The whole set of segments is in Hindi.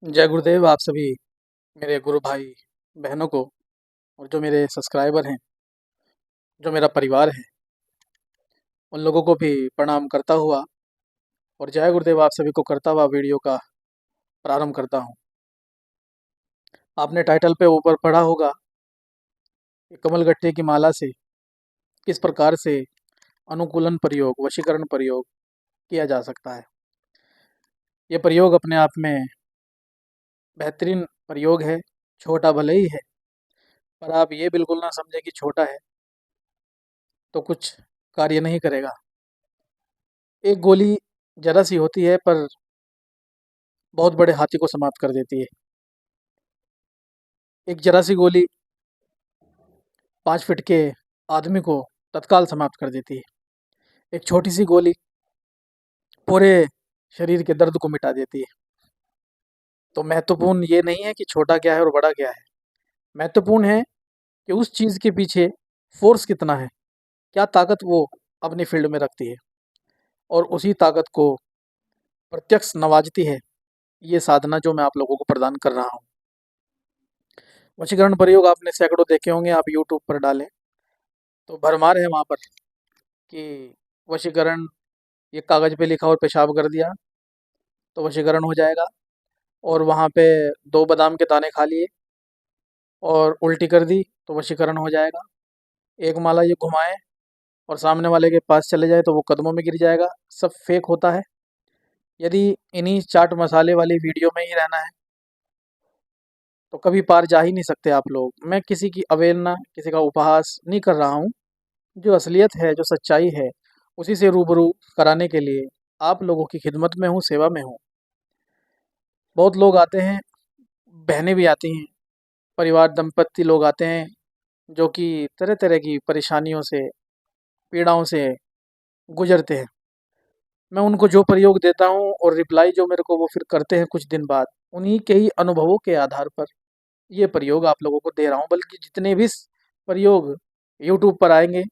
जय गुरुदेव आप सभी मेरे गुरु भाई बहनों को और जो मेरे सब्सक्राइबर हैं, जो मेरा परिवार है, उन लोगों को भी प्रणाम करता हुआ और जय गुरुदेव आप सभी को करता हुआ वीडियो का प्रारंभ करता हूँ। आपने टाइटल पे ऊपर पढ़ा होगा कि कमलगट्टे की माला से किस प्रकार से अनुकूलन प्रयोग, वशीकरण प्रयोग किया जा सकता है। ये प्रयोग अपने आप में बेहतरीन प्रयोग है। छोटा भले ही है, पर आप ये बिल्कुल ना समझें कि छोटा है तो कुछ कार्य नहीं करेगा। एक गोली जरा सी होती है पर बहुत बड़े हाथी को समाप्त कर देती है। एक जरा सी गोली 5 फीट के आदमी को तत्काल समाप्त कर देती है। एक छोटी सी गोली पूरे शरीर के दर्द को मिटा देती है। तो महत्वपूर्ण ये नहीं है कि छोटा क्या है और बड़ा क्या है, महत्वपूर्ण है कि उस चीज़ के पीछे फोर्स कितना है, क्या ताकत वो अपनी फील्ड में रखती है और उसी ताकत को प्रत्यक्ष नवाजती है ये साधना जो मैं आप लोगों को प्रदान कर रहा हूँ। वशीकरण प्रयोग आपने सैकड़ों देखे होंगे, आप यूट्यूब पर डालें तो भरमार है वहाँ पर कि वशीकरण, ये कागज़ पे लिखा और पेशाब कर दिया तो वशीकरण हो जाएगा, और वहाँ पे 2 बादाम के दाने खा लिए और उल्टी कर दी तो वशीकरण हो जाएगा। एक माला ये घुमाएं और सामने वाले के पास चले जाए तो वो कदमों में गिर जाएगा। सब फेक होता है। यदि इन्हीं चाट मसाले वाली वीडियो में ही रहना है तो कभी पार जा ही नहीं सकते आप लोग। मैं किसी की अवहेलना, किसी का उपहास नहीं कर रहा हूँ। जो असलियत है, जो सच्चाई है, उसी से रूबरू कराने के लिए आप लोगों की खिदमत में हूँ, सेवा में हूँ। बहुत लोग आते हैं, बहनें भी आती हैं, परिवार दंपत्ति लोग आते हैं जो कि तरह तरह की परेशानियों से, पीड़ाओं से गुजरते हैं। मैं उनको जो प्रयोग देता हूँ और रिप्लाई जो मेरे को वो फिर करते हैं कुछ दिन बाद, उन्हीं के ही अनुभवों के आधार पर ये प्रयोग आप लोगों को दे रहा हूँ। बल्कि जितने भी प्रयोग यूट्यूब पर आएंगे,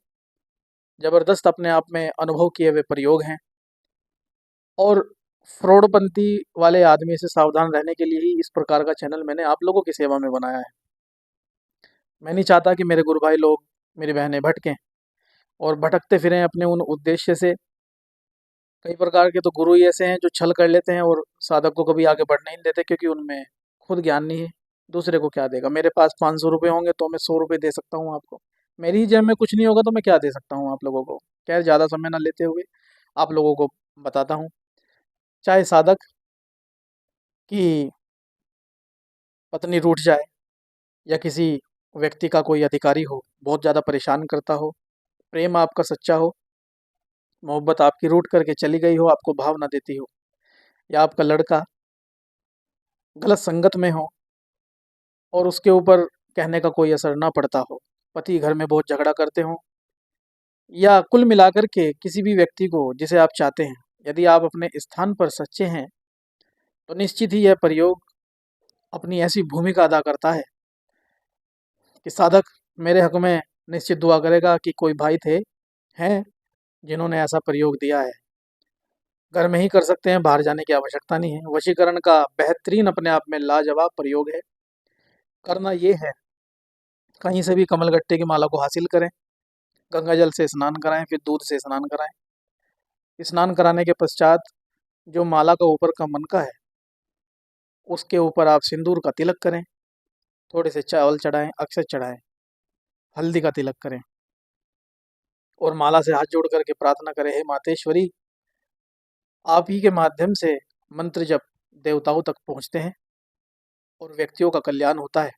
ज़बरदस्त अपने आप में अनुभव किए हुए प्रयोग हैं। और फ्रॉडपंथी वाले आदमी से सावधान रहने के लिए ही इस प्रकार का चैनल मैंने आप लोगों की सेवा में बनाया है। मैं नहीं चाहता कि मेरे गुरु भाई लोग, मेरी बहनें भटकें और भटकते फिरें अपने उन उद्देश्य से। कई प्रकार के तो गुरु ही ऐसे हैं जो छल कर लेते हैं और साधक को कभी आगे बढ़ने ही नहीं देते, क्योंकि उनमें खुद ज्ञान नहीं है। दूसरे को क्या देगा? मेरे पास 500 रुपये होंगे तो मैं 100 रुपये दे सकता हूँ आपको। मेरी जेब में कुछ नहीं होगा तो मैं क्या दे सकता हूँ आप लोगों को? खैर, ज़्यादा समय ना लेते हुए आप लोगों को बताता हूँ। चाहे साधक की पत्नी रूठ जाए या किसी व्यक्ति का कोई अधिकारी हो बहुत ज़्यादा परेशान करता हो, प्रेम आपका सच्चा हो, मोहब्बत आपकी रूठ करके चली गई हो, आपको भाव ना देती हो, या आपका लड़का गलत संगत में हो और उसके ऊपर कहने का कोई असर ना पड़ता हो, पति घर में बहुत झगड़ा करते हो, या कुल मिलाकर के किसी भी व्यक्ति को जिसे आप चाहते हैं, यदि आप अपने स्थान पर सच्चे हैं तो निश्चित ही यह प्रयोग अपनी ऐसी भूमिका अदा करता है कि साधक मेरे हक में निश्चित दुआ करेगा कि कोई भाई थे, हैं, जिन्होंने ऐसा प्रयोग दिया है। घर में ही कर सकते हैं, बाहर जाने की आवश्यकता नहीं है। वशीकरण का बेहतरीन अपने आप में लाजवाब प्रयोग है। करना ये है, कहीं से भी कमलगट्टे की माला को हासिल करें, गंगा जल से स्नान कराएं, फिर दूध से स्नान कराएं। स्नान कराने के पश्चात जो माला का ऊपर का मनका है उसके ऊपर आप सिंदूर का तिलक करें, थोड़े से चावल चढ़ाएं, अक्षत चढ़ाएं, हल्दी का तिलक करें और माला से हाथ जोड़ करके प्रार्थना करें, हे मातेश्वरी, आप ही के माध्यम से मंत्र जप देवताओं तक पहुंचते हैं और व्यक्तियों का कल्याण होता है।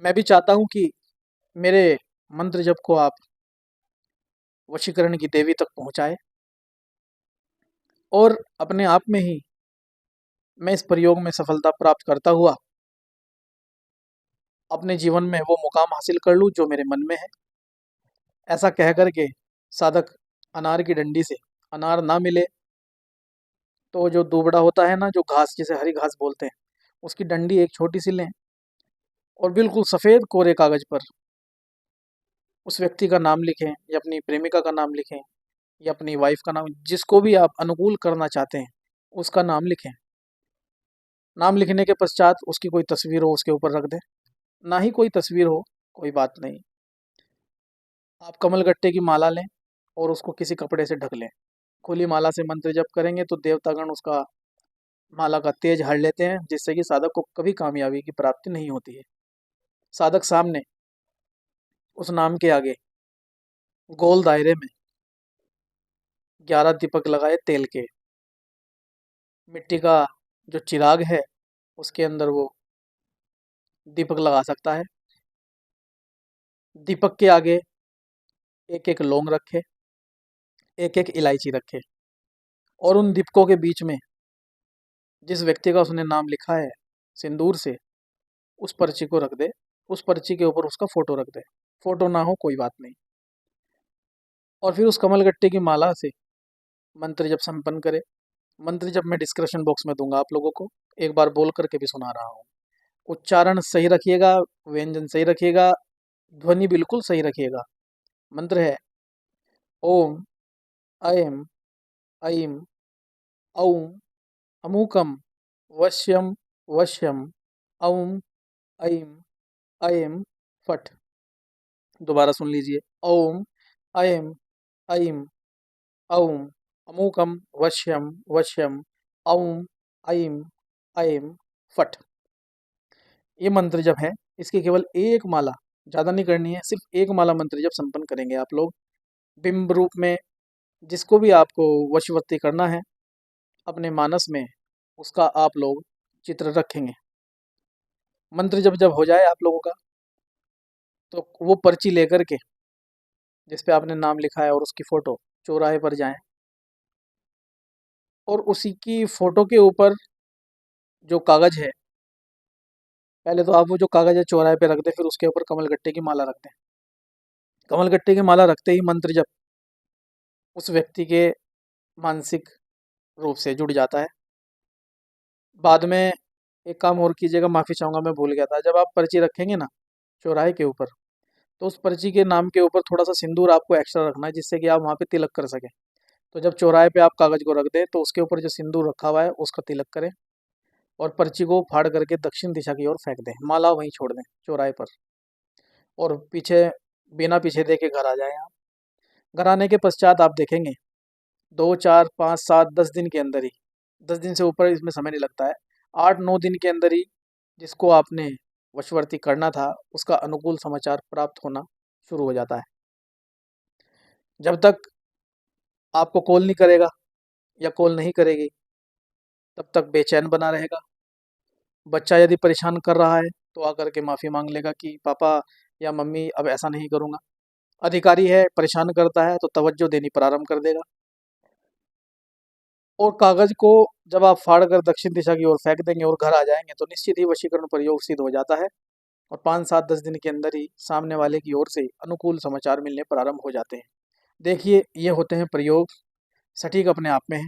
मैं भी चाहता हूं कि मेरे मंत्र जप को आप वशीकरण की देवी तक पहुंचाए और अपने आप में ही मैं इस प्रयोग में सफलता प्राप्त करता हुआ अपने जीवन में वो मुकाम हासिल कर लूँ जो मेरे मन में है। ऐसा कह कर के साधक अनार की डंडी से अनार ना मिले तो जो दुबड़ा होता है ना, जो घास जिसे हरी घास बोलते हैं, उसकी डंडी एक छोटी सी लें और बिल्कुल सफ़ेद कोरे कागज पर उस व्यक्ति का नाम लिखें या अपनी प्रेमिका का नाम लिखें या अपनी वाइफ का नाम, जिसको भी आप अनुकूल करना चाहते हैं उसका नाम लिखें। नाम लिखने के पश्चात उसकी कोई तस्वीर हो उसके ऊपर रख दें, ना ही कोई तस्वीर हो कोई बात नहीं। आप कमलगट्टे की माला लें और उसको किसी कपड़े से ढक लें। खुली माला से मंत्र जप करेंगे तो देवतागण उसका माला का तेज हर लेते हैं, जिससे कि साधक को कभी कामयाबी की प्राप्ति नहीं होती है। साधक सामने उस नाम के आगे गोल दायरे में 11 दीपक लगाए तेल के। मिट्टी का जो चिराग है उसके अंदर वो दीपक लगा सकता है। दीपक के आगे एक एक लौंग रखे, एक एक इलायची रखे, और उन दीपकों के बीच में जिस व्यक्ति का उसने नाम लिखा है सिंदूर से, उस पर्ची को रख दे। उस पर्ची के ऊपर उसका फोटो रख दे। फोटो ना हो कोई बात नहीं। और फिर उस कमलगट्टे की माला से मंत्र जप संपन्न करे। मंत्र जप मैं डिस्क्रिप्शन बॉक्स में दूंगा आप लोगों को, एक बार बोल करके भी सुना रहा हूँ। उच्चारण सही रखिएगा, व्यंजन सही रखिएगा, ध्वनि बिल्कुल सही रखिएगा। मंत्र है ओम ऐं ऐं औं अमुकम वश्यम वश्यम औं ऐं ऐं फट। दोबारा सुन लीजिए। ओम ऐं ऐं औं अमुकम वश्यम वश्यम औं ऐं ऐं फट। ये मंत्र जप है, इसकी केवल एक माला, ज़्यादा नहीं करनी है, सिर्फ एक माला मंत्र जप संपन्न करेंगे आप लोग। बिंब रूप में जिसको भी आपको वशीवर्ती करना है अपने मानस में, उसका आप लोग चित्र रखेंगे। मंत्र जब हो जाए आप लोगों का, तो वो पर्ची लेकर के जिस पे आपने नाम लिखा है और उसकी फ़ोटो चौराहे पर जाएं, और उसी की फ़ोटो के ऊपर जो कागज़ है, पहले तो आप वो जो कागज़ है चौराहे पे रख दें, फिर उसके ऊपर कमलगट्टे की माला रख दें। कमलगट्टे की माला रखते ही मंत्र जप उस व्यक्ति के मानसिक रूप से जुड़ जाता है। बाद में एक काम और कीजिएगा, माफ़ी चाहूँगा मैं भूल गया था। जब आप पर्ची रखेंगे ना चौराहे के ऊपर, तो उस पर्ची के नाम के ऊपर थोड़ा सा सिंदूर आपको एक्स्ट्रा रखना है, जिससे कि आप वहाँ पे तिलक कर सकें। तो जब चौराहे पे आप कागज़ को रख दें तो उसके ऊपर जो सिंदूर रखा हुआ है उसका तिलक करें, और पर्ची को फाड़ करके दक्षिण दिशा की ओर फेंक दें। माला वहीं छोड़ दें चौराहे पर, और पीछे बिना पीछे देखे घर आ जाएं आप। घर आने के पश्चात आप देखेंगे 2, 4, 5, 7, 10 दिन के अंदर ही, 10 दिन से ऊपर इसमें समय नहीं लगता है, 8, 9 दिन के अंदर ही जिसको आपने वशवर्ती करना था उसका अनुकूल समाचार प्राप्त होना शुरू हो जाता है। जब तक आपको कॉल नहीं करेगा या कॉल नहीं करेगी, तब तक बेचैन बना रहेगा। बच्चा यदि परेशान कर रहा है तो आकर के माफ़ी मांग लेगा कि पापा या मम्मी अब ऐसा नहीं करूँगा। अधिकारी है परेशान करता है तो तवज्जो देनी प्रारंभ कर देगा। और कागज़ को जब आप फाड़ कर दक्षिण दिशा की ओर फेंक देंगे और घर आ जाएंगे, तो निश्चित ही वशीकरण प्रयोग सिद्ध हो जाता है, और 5, 7, 10 दिन के अंदर ही सामने वाले की ओर से अनुकूल समाचार मिलने प्रारंभ हो जाते हैं। देखिए, ये होते हैं प्रयोग, सटीक अपने आप में है।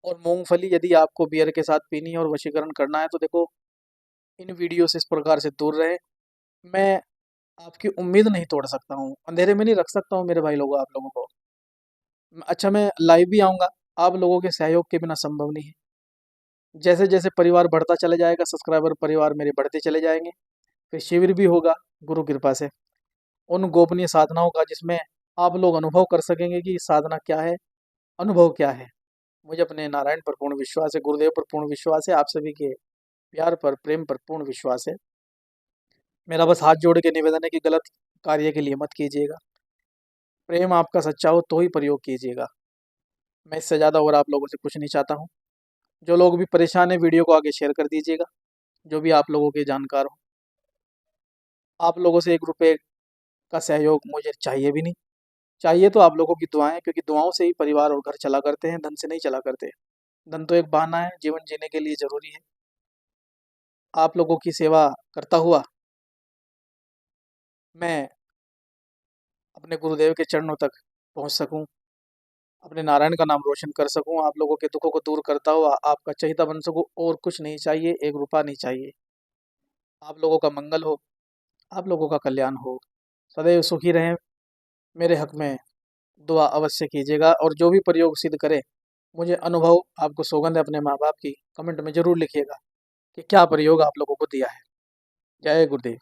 और मूंगफली यदि आपको बियर के साथ पीनी है और वशीकरण करना है, तो देखो इन वीडियो से इस प्रकार से दूर रहें। मैं आपकी उम्मीद नहीं तोड़ सकता हूँ, अंधेरे में नहीं रख सकता हूँ मेरे भाई लोगों आप लोगों को। अच्छा, मैं लाइव भी आऊँगा, आप लोगों के सहयोग के बिना संभव नहीं है। जैसे जैसे परिवार बढ़ता चला जाएगा, सब्सक्राइबर परिवार मेरे बढ़ते चले जाएंगे, फिर शिविर भी होगा गुरु कृपा से, उन गोपनीय साधनाओं का, जिसमें आप लोग अनुभव कर सकेंगे कि साधना क्या है, अनुभव क्या है। मुझे अपने नारायण पर पूर्ण विश्वास है, गुरुदेव पर पूर्ण विश्वास है, आप सभी के प्यार पर, प्रेम पर पूर्ण विश्वास है। मेरा बस हाथ जोड़ के निवेदन है कि गलत कार्य के लिए मत कीजिएगा। प्रेम आपका सच्चा हो तो ही प्रयोग कीजिएगा। मैं इससे ज़्यादा और आप लोगों से कुछ नहीं चाहता हूँ। जो लोग भी परेशान हैं वीडियो को आगे शेयर कर दीजिएगा, जो भी आप लोगों के जानकार हो। आप लोगों से 1 रुपए का सहयोग मुझे चाहिए भी नहीं। चाहिए तो आप लोगों की दुआएं, क्योंकि दुआओं से ही परिवार और घर चला करते हैं, धन से नहीं चला करते। धन तो एक बहाना है, जीवन जीने के लिए ज़रूरी है। आप लोगों की सेवा करता हुआ मैं अपने गुरुदेव के चरणों तक पहुँच सकूँ, अपने नारायण का नाम रोशन कर सकूँ, आप लोगों के दुखों को दूर करता हुआ आपका चहेता बन सकूँ, और कुछ नहीं चाहिए, 1 रुपया नहीं चाहिए। आप लोगों का मंगल हो, आप लोगों का कल्याण हो, सदैव सुखी रहें। मेरे हक में दुआ अवश्य कीजिएगा, और जो भी प्रयोग सिद्ध करे, मुझे अनुभव, आपको सौगंध है अपने माँ बाप की, कमेंट में ज़रूर लिखिएगा। कि क्या प्रयोग आप लोगों को दिया है। जय गुरुदेव।